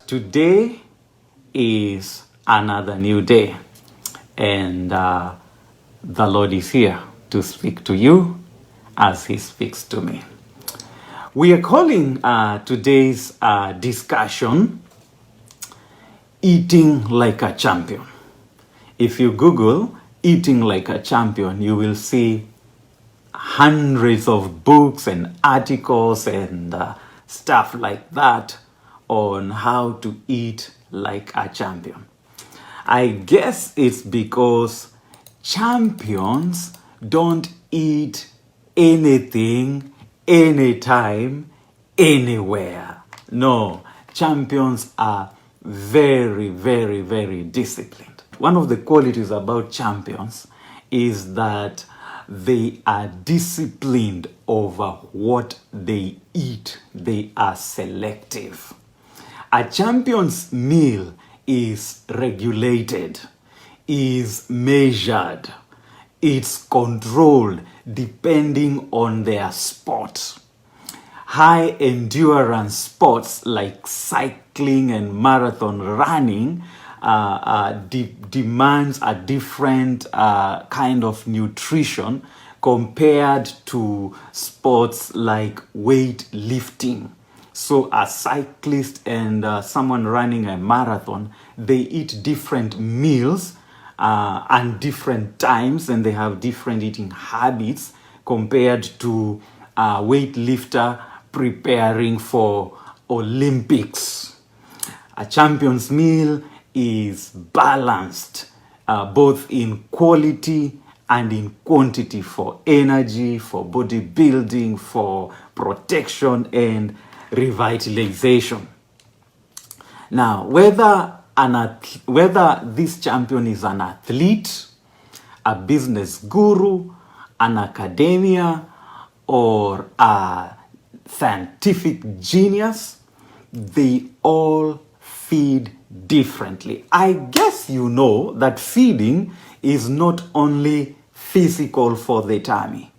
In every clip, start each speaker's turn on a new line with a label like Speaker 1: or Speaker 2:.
Speaker 1: Today is another new day, and the Lord is here to speak to you as He speaks to me. We are calling today's discussion Eating Like a Champion. If you Google Eating Like a Champion, you will see hundreds of books and articles and stuff like that on how to eat like a champion. I guess it's because champions don't eat anything, anytime, anywhere. No, champions are very, very, very disciplined. One of the qualities about champions is that they are disciplined over what they eat. They are selective. A champion's meal is regulated, is measured, it's controlled depending on their sport. High endurance sports like cycling and marathon running demands a different kind of nutrition compared to sports like weightlifting. So a cyclist and someone running a marathon, they eat different meals and different times, and they have different eating habits compared to a weightlifter preparing for Olympics. A champion's meal is balanced both in quality and in quantity for energy, for bodybuilding, for protection and revitalization. Now, whether this champion is an athlete, a business guru, an academia, or a scientific genius, they all feed differently. I guess you know that feeding is not only physical for the tummy.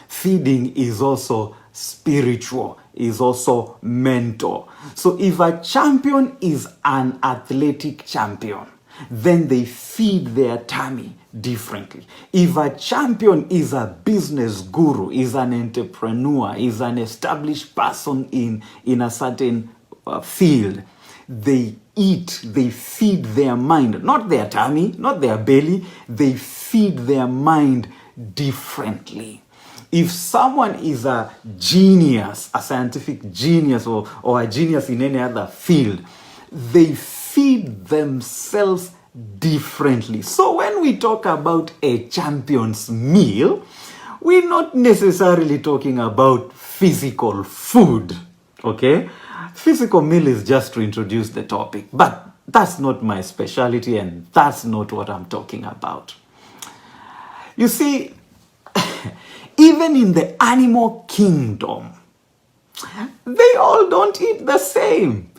Speaker 1: Feeding is also spiritual, is also mental. So if a champion is an athletic champion, then they feed their tummy differently. If a champion is a business guru, is an entrepreneur, is an established person in a certain field, they eat, they feed their mind, not their tummy, not their belly, they feed their mind differently. If someone is a genius, a scientific genius, or a genius in any other field, they feed themselves differently. So when we talk about a champion's meal, we're not necessarily talking about physical food, okay? Physical meal is just to introduce the topic, but that's not my specialty and that's not what I'm talking about. You see, even in the animal kingdom, they all don't eat the same.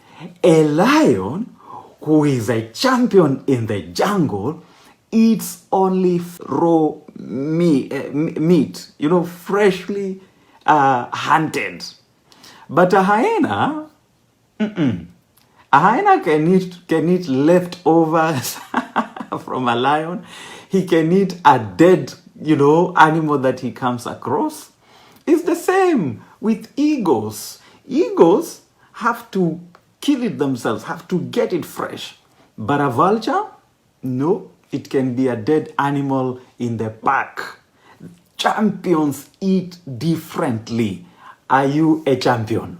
Speaker 1: A lion, who is a champion in the jungle, eats only raw meat, freshly hunted. But a hyena, a hyena can eat leftovers from a lion. He can eat a dead animal that he comes across. It's the same with eagles. Eagles have to kill it themselves, have to get it fresh. But a vulture, no, it can be a dead animal in the pack. Champions eat differently. Are you a champion?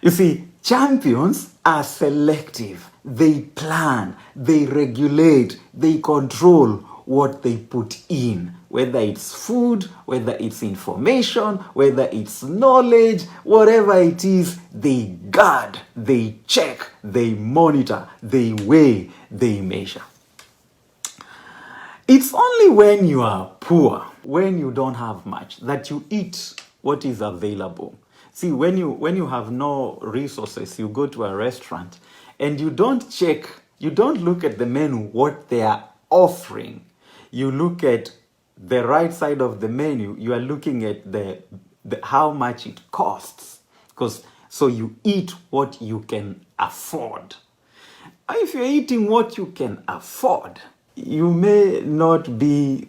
Speaker 1: You see, champions are selective. They plan, they regulate, they control what they put in, whether it's food, whether it's information, whether it's knowledge, whatever it is, they guard, they check, they monitor, they weigh, they measure. It's only when you are poor, when you don't have much, that you eat what is available. See, when you have no resources, you go to a restaurant and you don't look at the menu, what they are offering. You look at the right side of the menu, you are looking at the how much it costs. So you eat what you can afford. If you're eating what you can afford, you may not be,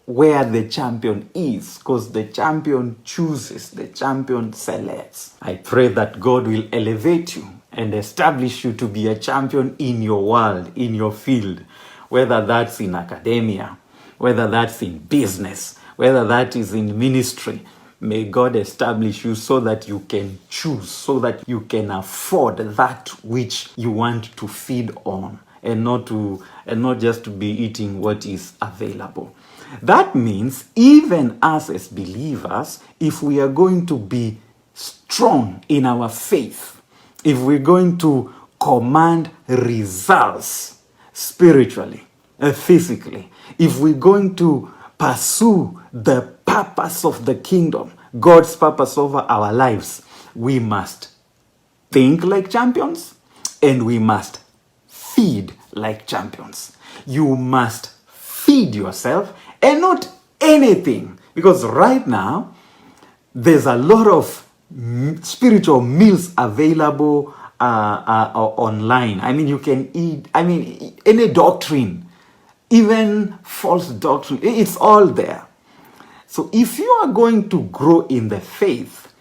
Speaker 1: where the champion is, because the champion chooses, the champion selects. I pray that God will elevate you and establish you to be a champion in your world, in your field, whether that's in academia, whether that's in business, whether that is in ministry. May God establish you so that you can choose, so that you can afford that which you want to feed on, and not just to be eating what is available. That means even us as believers, if we are going to be strong in our faith, if we're going to command results spiritually, physically, if we're going to pursue the purpose of the kingdom, God's purpose over our lives, we must think like champions and we must feed like champions. You must feed yourself and not anything. Because right now, there's a lot of spiritual meals available online. You can eat, any doctrine, even false doctrine, it's all there. So if you are going to grow in the faith,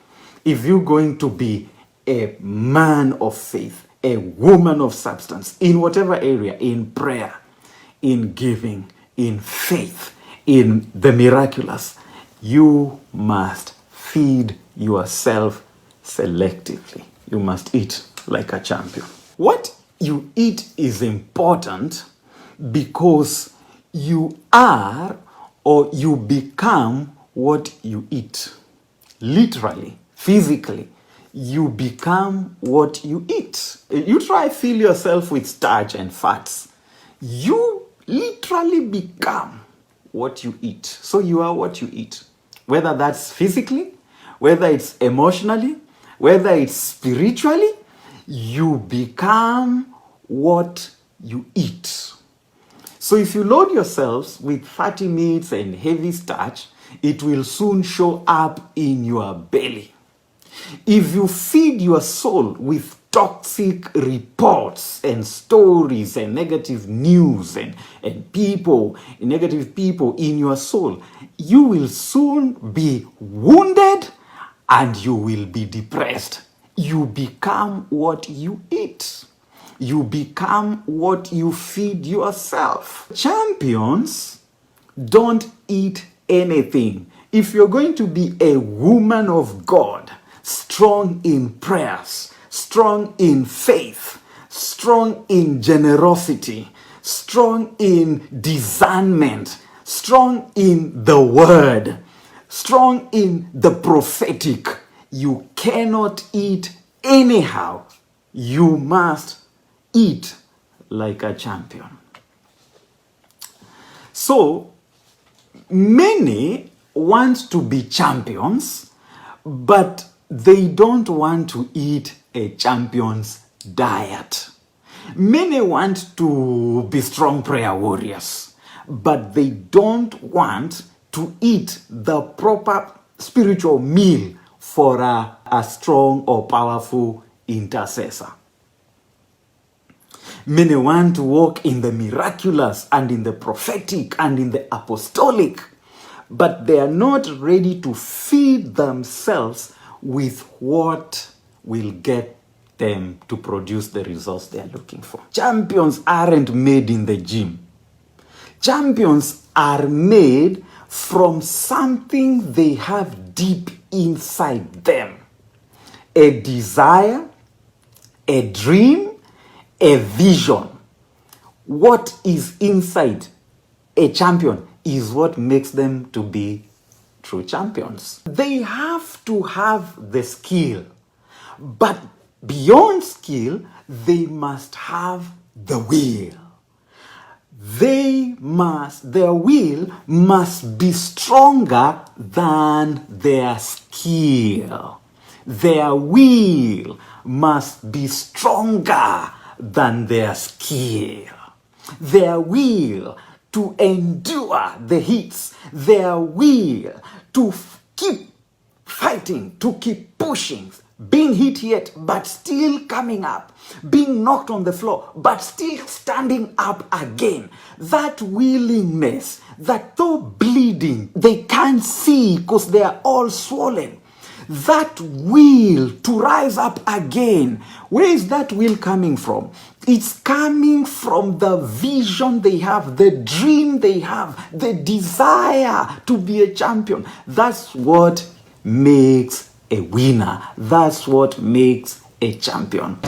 Speaker 1: if you're going to be a man of faith, a woman of substance, in whatever area, in prayer, in giving, in faith, in the miraculous, you must feed yourself selectively. You must eat like a champion. What you eat is important because you are or you become what you eat. Literally, physically, you become what you eat. You try fill yourself with starch and fats. You literally become what you eat. So you are what you eat. Whether that's physically, whether it's emotionally, whether it's spiritually, you become what you eat. So if you load yourselves with fatty meats and heavy starch, it will soon show up in your belly. If you feed your soul with toxic reports and stories and negative news and negative people in your soul, you will soon be wounded and you will be depressed. You become what you eat. You become what you feed yourself. Champions don't eat anything. If you're going to be a woman of God, strong in prayers, strong in faith, strong in generosity, strong in discernment, strong in the word, strong in the prophetic, you cannot eat anyhow. You must eat like a champion. So, many want to be champions, but they don't want to eat a champion's diet. Many want to be strong prayer warriors, but they don't want to eat the proper spiritual meal for a strong or powerful intercessor. Many want to walk in the miraculous and in the prophetic and in the apostolic, but they are not ready to feed themselves with what will get them to produce the results they are looking for. Champions aren't made in the gym. Champions are made from something they have deep inside them. A desire, a dream, a vision. What is inside a champion is what makes them to be true champions. They have to have the skill, but beyond skill, they must have the will. Their will must be stronger than their skill. Their will must be stronger than their skill. Their will to endure the hits. Their will to keep fighting, to keep pushing being hit yet, but still coming up, being knocked on the floor, but still standing up again. That willingness, that though bleeding, they can't see because they are all swollen. That will to rise up again. Where is that will coming from? It's coming from the vision they have, the dream they have, the desire to be a champion. That's what makes a winner. That's what makes a champion.